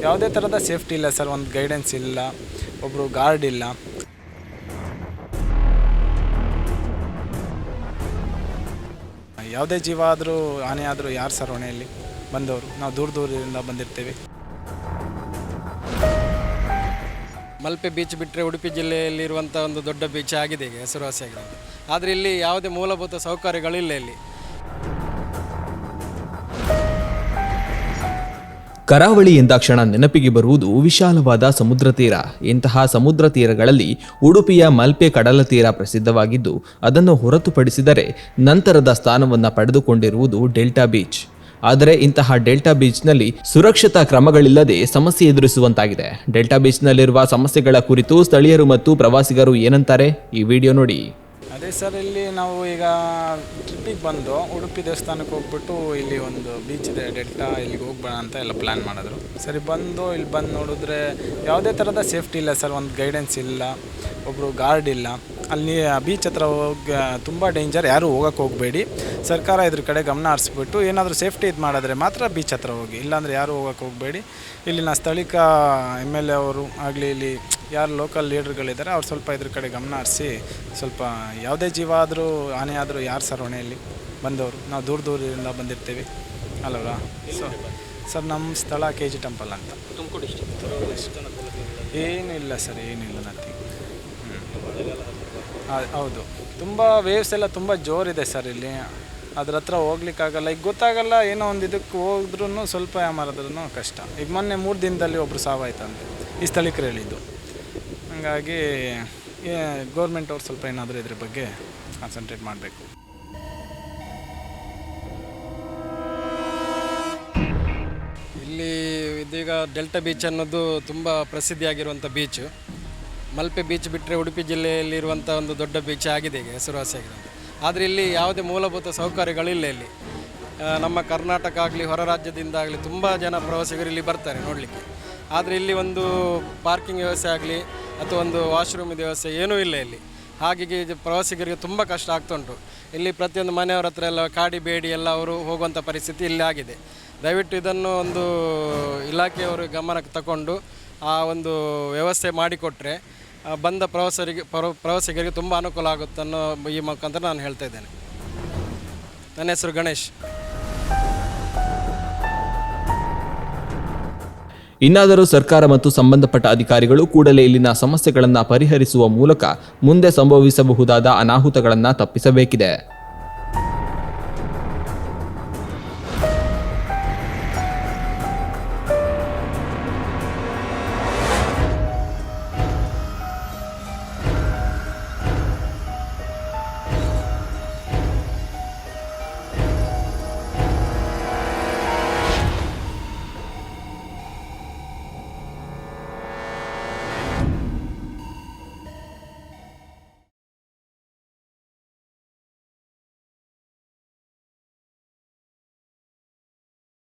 ಯಾವುದೇ ಥರದ ಸೇಫ್ಟಿ ಇಲ್ಲ ಸರ್. ಒಂದು ಗೈಡೆನ್ಸ್ ಇಲ್ಲ, ಒಬ್ಬರು ಗಾರ್ಡ್ ಇಲ್ಲ. ಯಾವುದೇ ಜೀವ ಆದರೂ ಹಾನಿ ಆದರೂ ಯಾರು ಸರ್ ಹೊಣೆಯಲ್ಲಿ? ಬಂದವರು ನಾವು ದೂರದಿಂದ ಬಂದಿರ್ತೀವಿ. ಮಲ್ಪೆ ಬೀಚ್ ಬಿಟ್ಟರೆ ಉಡುಪಿ ಜಿಲ್ಲೆಯಲ್ಲಿರುವಂಥ ಒಂದು ದೊಡ್ಡ ಬೀಚ್ ಆಗಿದೆ ಈಗ, ಹೆಸರುವಾಸಿಯಾಗಿದೆ. ಆದರೆ ಇಲ್ಲಿ ಯಾವುದೇ ಮೂಲಭೂತ ಸೌಕರ್ಯಗಳಿಲ್ಲ. ಇಲ್ಲಿ ಕರಾವಳಿ ಎಂದಾಕ್ಷಣ ನೆನಪಿಗೆ ಬರುವುದು ವಿಶಾಲವಾದ ಸಮುದ್ರ ತೀರ. ಇಂತಹ ಸಮುದ್ರ ತೀರಗಳಲ್ಲಿ ಉಡುಪಿಯ ಮಲ್ಪೆ ಕಡಲ ತೀರ ಪ್ರಸಿದ್ಧವಾಗಿದ್ದು, ಅದನ್ನು ಹೊರತುಪಡಿಸಿದರೆ ನಂತರದ ಸ್ಥಾನವನ್ನು ಪಡೆದುಕೊಂಡಿರುವುದು ಡೆಲ್ಟಾ ಬೀಚ್. ಆದರೆ ಇಂತಹ ಡೆಲ್ಟಾ ಬೀಚ್ನಲ್ಲಿ ಸುರಕ್ಷತಾ ಕ್ರಮಗಳಿಲ್ಲದೆ ಸಮಸ್ಯೆ ಎದುರಿಸುವಂತಾಗಿದೆ. ಡೆಲ್ಟಾ ಬೀಚ್ನಲ್ಲಿರುವ ಸಮಸ್ಯೆಗಳ ಕುರಿತು ಸ್ಥಳೀಯರು ಮತ್ತು ಪ್ರವಾಸಿಗರು ಏನಂತಾರೆ, ಈ ವಿಡಿಯೋ ನೋಡಿ. ಅದೇ ಸರ್, ಇಲ್ಲಿ ನಾವು ಈಗ ಟ್ರಿಪ್ಪಿಗೆ ಬಂದು ಉಡುಪಿ ದೇವಸ್ಥಾನಕ್ಕೆ ಹೋಗ್ಬಿಟ್ಟು ಇಲ್ಲಿ ಒಂದು ಬೀಚ್ ಇದೆ ಡೆಲ್ಟಾ, ಇಲ್ಲಿಗೆ ಹೋಗ್ಬೇಡ ಅಂತ ಎಲ್ಲ ಪ್ಲ್ಯಾನ್ ಮಾಡಿದ್ರು. ಸರಿ, ಇಲ್ಲಿ ಬಂದು ನೋಡಿದ್ರೆ ಯಾವುದೇ ಥರದ ಸೇಫ್ಟಿ ಇಲ್ಲ ಸರ್. ಒಂದು ಗೈಡೆನ್ಸ್ ಇಲ್ಲ, ಒಬ್ಬರು ಗಾರ್ಡ್ ಇಲ್ಲ. ಅಲ್ಲಿ ಬೀಚ್ ಹತ್ರ ಹೋಗಿ ತುಂಬ ಡೇಂಜರ್, ಯಾರೂ ಹೋಗೋಕ್ಕೆ ಹೋಗಬೇಡಿ. ಸರ್ಕಾರ ಇದ್ರ ಕಡೆ ಗಮನ ಹರಿಸ್ಬಿಟ್ಟು ಏನಾದರೂ ಸೇಫ್ಟಿ ಇದು ಮಾಡಿದ್ರೆ ಮಾತ್ರ ಬೀಚ್ ಹತ್ರ ಹೋಗಿ, ಇಲ್ಲಾಂದರೆ ಯಾರೂ ಹೋಗೋಕ್ಕೆ ಹೋಗಬೇಡಿ. ಇಲ್ಲಿನ ಸ್ಥಳೀಯ MLA ಅವರು ಆಗಲಿ, ಇಲ್ಲಿ ಯಾರು ಲೋಕಲ್ ಲೀಡರ್ಗಳಿದ್ದಾರೆ ಅವ್ರು ಸ್ವಲ್ಪ ಇದ್ರ ಕಡೆ ಗಮನ ಹರಿಸಿ, ಸ್ವಲ್ಪ ಯಾವುದೇ ಜೀವ ಆದರೂ ಹಾನಿ ಆದರೂ ಯಾರು ಸರ್ ಹೊಣೆಯಲ್ಲಿ? ಬಂದವರು ನಾವು ದೂರದಿಂದ ಬಂದಿರ್ತೀವಿ ಅಲ್ಲವಾ? ಸರ್ ನಮ್ಮ ಸ್ಥಳ KG ಟೆಂಪಲ್ ಅಂತ, ತುಮಕೂರು ಡಿಸ್ಟ್ರಿಕ್ಟ್. ಏನಿಲ್ಲ ಸರ್, ಏನಿಲ್ಲ, ನಥಿಂಗ್. ಹೌದು, ತುಂಬ ವೇವ್ಸ್ ಎಲ್ಲ ತುಂಬ ಜೋರಿದೆ ಸರ್ ಇಲ್ಲಿ. ಅದ್ರ ಹತ್ರ ಹೋಗ್ಲಿಕ್ಕಾಗಲ್ಲ. ಈಗ ಗೊತ್ತಾಗಲ್ಲ, ಏನೋ ಒಂದು ಇದಕ್ಕೆ ಹೋದ್ರೂ ಸ್ವಲ್ಪ ಯಾಮಾರಿದ್ರೂ ಕಷ್ಟ. ಈಗ ಮೊನ್ನೆ 3 ದಿನದಲ್ಲಿ ಒಬ್ಬರು ಸಾವಾಯ್ತಂತೆ, ಈ ಸ್ಥಳೀಕರು ಹೇಳಿದ್ದು. ಹಾಗಾಗಿ ಗೌರ್ಮೆಂಟ್ ಅವ್ರು ಸ್ವಲ್ಪ ಏನಾದರೂ ಇದ್ರ ಬಗ್ಗೆ ಕಾನ್ಸಂಟ್ರೇಟ್ ಮಾಡಬೇಕು. ಇಲ್ಲಿ ಇದೀಗ ಡೆಲ್ಟಾ ಬೀಚ್ ಅನ್ನೋದು ತುಂಬ ಪ್ರಸಿದ್ಧಿಯಾಗಿರುವಂಥ ಬೀಚು. ಮಲ್ಪೆ ಬೀಚ್ ಬಿಟ್ಟರೆ ಉಡುಪಿ ಜಿಲ್ಲೆಯಲ್ಲಿರುವಂಥ ಒಂದು ದೊಡ್ಡ ಬೀಚ್ ಆಗಿದೆ ಈಗ, ಹೆಸರುವಾಸಿಯಾಗಿದೆ. ಆದರೆ ಇಲ್ಲಿ ಯಾವುದೇ ಮೂಲಭೂತ ಸೌಕರ್ಯಗಳಿಲ್ಲ. ಇಲ್ಲಿ ನಮ್ಮ ಕರ್ನಾಟಕ ಆಗಲಿ, ಹೊರ ರಾಜ್ಯದಿಂದ ಆಗಲಿ ತುಂಬ ಜನ ಪ್ರವಾಸಿಗರು ಇಲ್ಲಿ ಬರ್ತಾರೆ ನೋಡಲಿಕ್ಕೆ. ಆದರೆ ಇಲ್ಲಿ ಒಂದು ಪಾರ್ಕಿಂಗ್ ವ್ಯವಸ್ಥೆ ಆಗಲಿ ಅಥವಾ ಒಂದು ವಾಶ್ರೂಮ್ ವ್ಯವಸ್ಥೆ ಏನೂ ಇಲ್ಲ ಇಲ್ಲಿ. ಹಾಗಾಗಿ ಪ್ರವಾಸಿಗರಿಗೆ ತುಂಬ ಕಷ್ಟ ಆಗ್ತುಂಟು. ಇಲ್ಲಿ ಪ್ರತಿಯೊಂದು ಮನೆಯವರ ಹತ್ರ ಎಲ್ಲ ಕಾಡಿ ಬೇಡಿ ಎಲ್ಲ ಅವರು ಹೋಗುವಂಥ ಪರಿಸ್ಥಿತಿ ಇಲ್ಲಿ ಆಗಿದೆ. ದಯವಿಟ್ಟು ಇದನ್ನು ಒಂದು ಇಲಾಖೆಯವರು ಗಮನಕ್ಕೆ ತಗೊಂಡು ಆ ಒಂದು ವ್ಯವಸ್ಥೆ ಮಾಡಿಕೊಟ್ರೆ ಬಂದ ಪ್ರವಾಸಿಗರಿಗೆ ತುಂಬ ಅನುಕೂಲ ಆಗುತ್ತೆ ಅನ್ನೋ ಈ ಮುಖಾಂತರ ನಾನು ಹೇಳ್ತಾ ಇದ್ದೇನೆ. ನನ್ನ ಹೆಸರು ಗಣೇಶ್. ಇನ್ನಾದರೂ ಸರ್ಕಾರ ಮತ್ತು ಸಂಬಂಧಪಟ್ಟ ಅಧಿಕಾರಿಗಳು ಕೂಡಲೇ ಇಲ್ಲಿನ ಸಮಸ್ಯೆಗಳನ್ನು ಪರಿಹರಿಸುವ ಮೂಲಕ ಮುಂದೆ ಸಂಭವಿಸಬಹುದಾದ ಅನಾಹುತಗಳನ್ನು ತಪ್ಪಿಸಬೇಕಿದೆ.